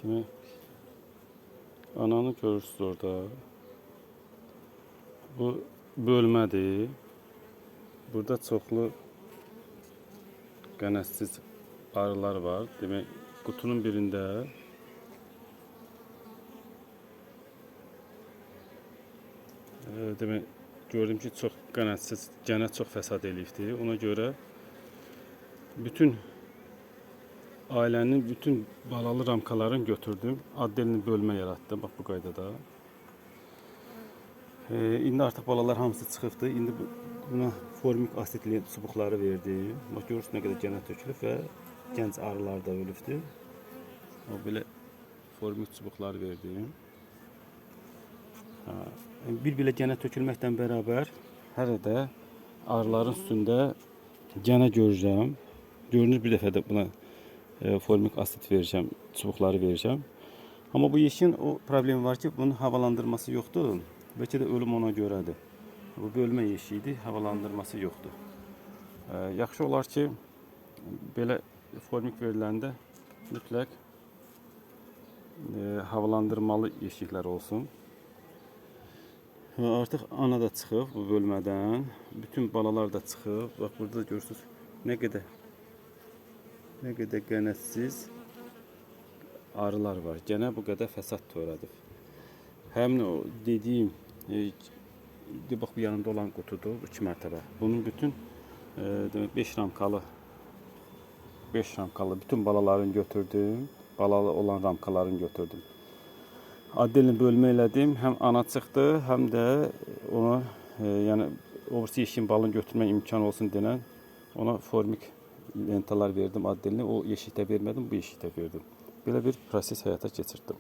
Demək, ananı görürsünüz orada. Bu bölmədir. Burada çoxlu qənətsiz arılar var. Demək, qutunun birində demək, gördüm ki, çox qənətsiz, gənə çox fəsad eləyibdir. Ona görə bütün ailənin bütün balalı ramkalarını götürdüm. Addelini bölmə yaratdım. Bax bu qaydada. İndi artıq balalar hamısı çıxıbdı. İndi buna formik asitli çubuqları verdim. Bax görürsünüz nə qədər gənə tökülüb və gənc arılar da ölübdür. Belə formik çubuqlar verdim. Bir belə gənə tökülməklə bərabər hələ də arıların üstündə gənə görəcəm. Görünür bir dəfə də buna formik asit verəcəm, çubuqları verəcəm. Amma bu yeşin o problemi var ki, bunun havalandırması yoxdur. Bəlkə də ölüm ona görədir. Bu bölmə yeşi idi, havalandırması yoxdur. Yaxşı olar ki, belə formik veriləndə mütləq havalandırmalı yeşiklər olsun. Artıq ana da çıxıb bu bölmədən. Bütün balalar da çıxıb. Bax burada görürsünüz nə qədər qənətsiz arılar var. Gənə bu qədər fəsad törədib. Həmin o dediyim bax bu yanında olan qutudur, 2 mərtəbə. Bunun bütün 5 ramkalı bütün balalarını götürdüm. Balalı olan ramkalarını götürdüm. Addelini bölmə elədim. Həm ana çıxdı, həm də ona yəni obrisi yeşiyin balını götürmək imkanı olsun denən ona formik lentalar verdim addelini. O yeşikdə vermədim, bu yeşikdə verdim. Belə bir proses həyata keçirdim.